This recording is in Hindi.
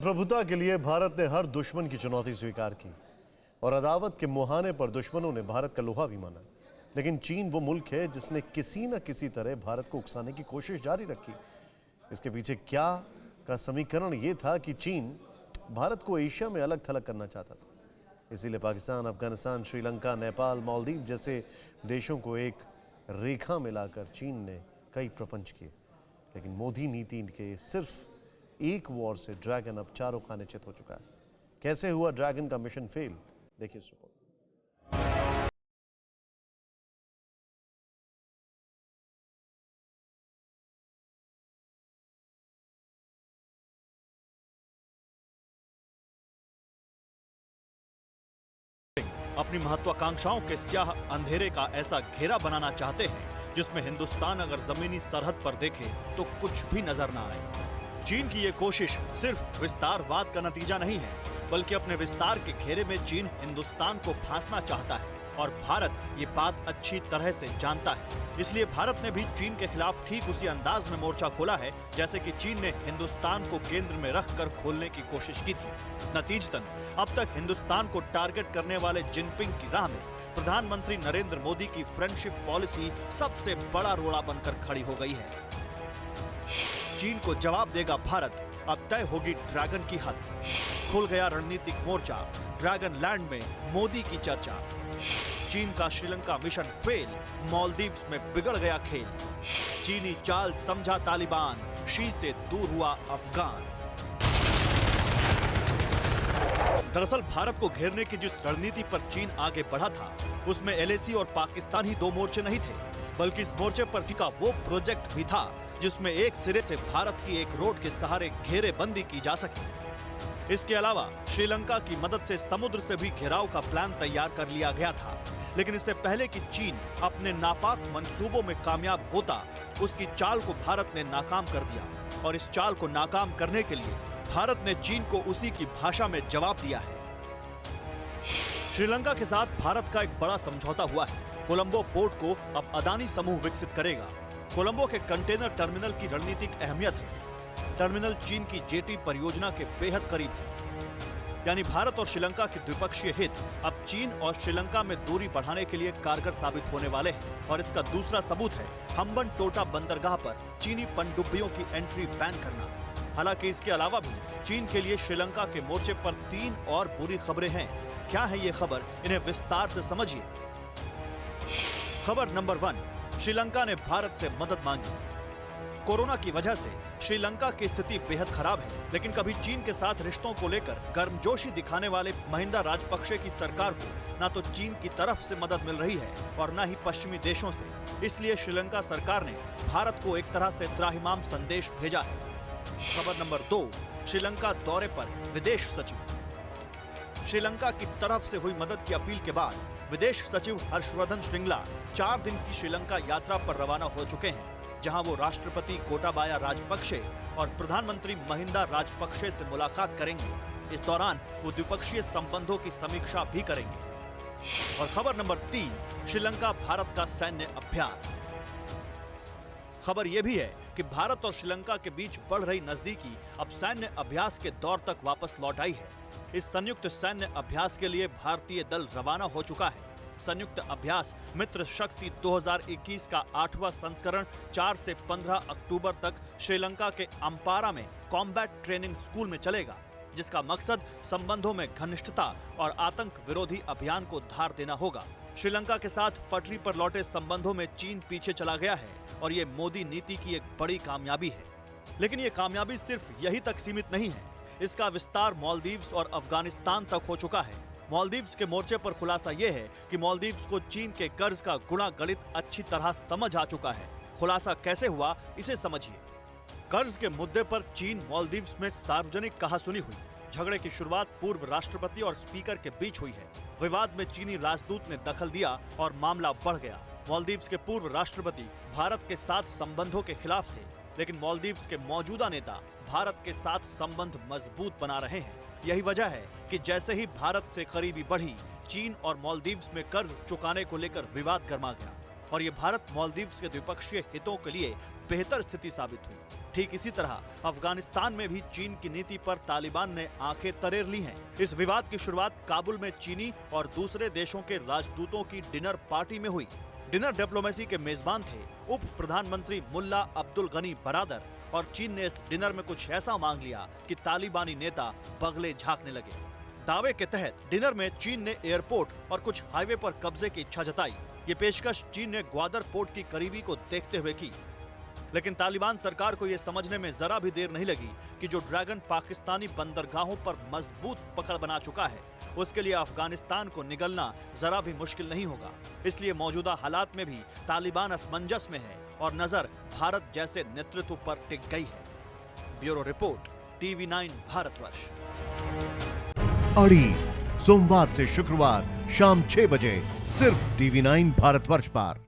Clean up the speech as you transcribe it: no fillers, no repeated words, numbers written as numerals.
प्रभुता के लिए भारत ने हर दुश्मन की चुनौती स्वीकार की और अदावत के मुहाने पर दुश्मनों ने भारत का लोहा भी माना। लेकिन चीन वो मुल्क है जिसने किसी न किसी तरह भारत को उकसाने की कोशिश जारी रखी। इसके पीछे क्या का समीकरण ये था कि चीन भारत को एशिया में अलग थलग करना चाहता था। इसीलिए पाकिस्तान, अफगानिस्तान, श्रीलंका, नेपाल, मालदीव जैसे देशों को एक रेखा मिलाकर चीन ने कई प्रपंच किए। लेकिन मोदी नीति के सिर्फ एक वॉर से ड्रैगन अब चारों खाने चित हो चुका है। कैसे हुआ ड्रैगन का मिशन फेल, देखिए इस रिपोर्ट। अपनी महत्वाकांक्षाओं के स्याह अंधेरे का ऐसा घेरा बनाना चाहते हैं जिसमें हिंदुस्तान अगर जमीनी सरहद पर देखे तो कुछ भी नजर ना आए। चीन की ये कोशिश सिर्फ विस्तारवाद का नतीजा नहीं है, बल्कि अपने विस्तार के घेरे में चीन हिंदुस्तान को फांसना चाहता है और भारत ये बात अच्छी तरह से जानता है। इसलिए भारत ने भी चीन के खिलाफ ठीक उसी अंदाज में मोर्चा खोला है जैसे कि चीन ने हिंदुस्तान को केंद्र में रखकर खोलने की कोशिश की थी। नतीजतन अब तक हिंदुस्तान को टारगेट करने वाले जिनपिंग की राह में प्रधानमंत्री नरेंद्र मोदी की फ्रेंडशिप पॉलिसी सबसे बड़ा रोड़ा बनकर खड़ी हो गई है। चीन को जवाब देगा भारत, अब तय होगी ड्रैगन की हद। खुल गया रणनीतिक मोर्चा, ड्रैगन लैंड में मोदी की चर्चा। चीन का श्रीलंका मिशन फेल, मालदीव्स में बिगड़ गया खेल। चीनी चाल समझा तालिबान, शी से दूर हुआ अफगान। दरअसल भारत को घेरने की जिस रणनीति पर चीन आगे बढ़ा था, उसमें एलएसी और पाकिस्तान ही दो मोर्चे नहीं थे, बल्कि इस मोर्चे पर टिका वो प्रोजेक्ट भी था जिसमें एक सिरे से भारत की एक रोड के सहारे घेरेबंदी की जा सके। इसके अलावा श्रीलंका की मदद से समुद्र से भी घेराव का प्लान तैयार कर लिया गया था। लेकिन इससे पहले कि चीन अपने नापाक मंसूबों में कामयाब होता, उसकी चाल को भारत ने नाकाम कर दिया और इस चाल को नाकाम करने के लिए भारत ने चीन को उसी की भाषा में जवाब दिया है। श्रीलंका के साथ भारत का एक बड़ा समझौता हुआ है। कोलंबो पोर्ट को अब अदानी समूह विकसित करेगा। कोलंबो के कंटेनर टर्मिनल की रणनीतिक अहमियत है। टर्मिनल चीन की जेटी परियोजना के बेहद करीब है। यानी भारत और श्रीलंका के द्विपक्षीय हित अब चीन और श्रीलंका में दूरी बढ़ाने के लिए कारगर साबित होने वाले हैं। और इसका दूसरा सबूत है हम्बन टोटा बंदरगाह पर चीनी पनडुब्बियों की एंट्री बैन करना। हालांकि इसके अलावा भी चीन के लिए श्रीलंका के मोर्चे पर 3 और बुरी खबरें हैं। क्या है ये खबर, इन्हें विस्तार से समझिए। खबर नंबर 1, श्रीलंका ने भारत से मदद मांगी। कोरोना की वजह से श्रीलंका की स्थिति बेहद खराब है, लेकिन कभी चीन के साथ रिश्तों को लेकर गर्मजोशी दिखाने वाले महिंदा राजपक्षे की सरकार को न तो चीन की तरफ से मदद मिल रही है और न ही पश्चिमी देशों से। इसलिए श्रीलंका सरकार ने भारत को एक तरह से त्राहिमाम संदेश भेजा है। खबर नंबर 2, श्रीलंका दौरे पर विदेश सचिव। श्रीलंका की तरफ से हुई मदद की अपील के बाद विदेश सचिव हर्षवर्धन श्रृंगला 4 दिन की श्रीलंका यात्रा पर रवाना हो चुके हैं, जहां वो राष्ट्रपति गोटाबाया राजपक्षे और प्रधानमंत्री महिंदा राजपक्षे से मुलाकात करेंगे। इस दौरान वो द्विपक्षीय संबंधों की समीक्षा भी करेंगे। और खबर नंबर 3, श्रीलंका भारत का सैन्य अभ्यास। खबर यह भी है कि भारत और श्रीलंका के बीच बढ़ रही नजदीकी अब सैन्य अभ्यास के दौर तक वापस लौट आई है। इस संयुक्त सैन्य अभ्यास के लिए भारतीय दल रवाना हो चुका है। संयुक्त अभ्यास मित्र शक्ति 2021 का 8वां संस्करण 4 से 15 अक्टूबर तक श्रीलंका के अम्पारा में कॉम्बैट ट्रेनिंग स्कूल में चलेगा, जिसका मकसद संबंधों में घनिष्ठता और आतंक विरोधी अभियान को धार देना होगा। श्रीलंका के साथ पटरी पर लौटे संबंधों में चीन पीछे चला गया है और ये मोदी नीति की एक बड़ी कामयाबी है। लेकिन ये कामयाबी सिर्फ यही तक सीमित नहीं है। इसका विस्तार मालदीव्स और अफगानिस्तान तक हो चुका है। मालदीव्स के मोर्चे पर खुलासा यह है कि मालदीव्स को चीन के कर्ज का गुणा गणित अच्छी तरह समझ आ चुका है। खुलासा कैसे हुआ, इसे समझिए। कर्ज के मुद्दे पर चीन मालदीव्स में सार्वजनिक कहासुनी हुई। झगड़े की शुरुआत पूर्व राष्ट्रपति और स्पीकर के बीच हुई है। विवाद में चीनी राजदूत ने दखल दिया और मामला बढ़ गया। मालदीव्स के पूर्व राष्ट्रपति भारत के साथ संबंधों के खिलाफ थे, लेकिन मालदीव्स के मौजूदा नेता भारत के साथ संबंध मजबूत बना रहे हैं। यही वजह है कि जैसे ही भारत से करीबी बढ़ी, चीन और मालदीव्स में कर्ज चुकाने को लेकर विवाद गर्मा गया। और ये भारत मालदीव्स के द्विपक्षीय हितों के लिए बेहतर स्थिति साबित हुई। ठीक इसी तरह अफगानिस्तान में भी चीन की नीति पर तालिबान ने आंखें तरेर ली हैं। इस विवाद की शुरुआत काबुल में चीनी और दूसरे देशों के राजदूतों की डिनर पार्टी में हुई। डिनर डिप्लोमेसी के मेजबान थे उप प्रधानमंत्री मुल्ला अब्दुल गनी बरादर, और चीन ने इस डिनर में कुछ ऐसा मांग लिया कि तालिबानी नेता बगले झांकने लगे। दावे के तहत डिनर में चीन ने एयरपोर्ट और कुछ हाईवे पर कब्जे की इच्छा जताई। ये पेशकश चीन ने ग्वादर पोर्ट की करीबी को देखते हुए की, लेकिन तालिबान सरकार को यह समझने में जरा भी देर नहीं लगी कि जो ड्रैगन पाकिस्तानी बंदरगाहों पर मजबूत पकड़ बना चुका है, उसके लिए अफगानिस्तान को निगलना जरा भी मुश्किल नहीं होगा। इसलिए मौजूदा हालात में भी तालिबान असमंजस में है और नजर भारत जैसे नेतृत्व पर टिक गई है। Bureau report, TV9 Bharatvarsh. अड़ी सोमवार से शुक्रवार शाम 6 बजे सिर्फ TV9 भारतवर्ष पर।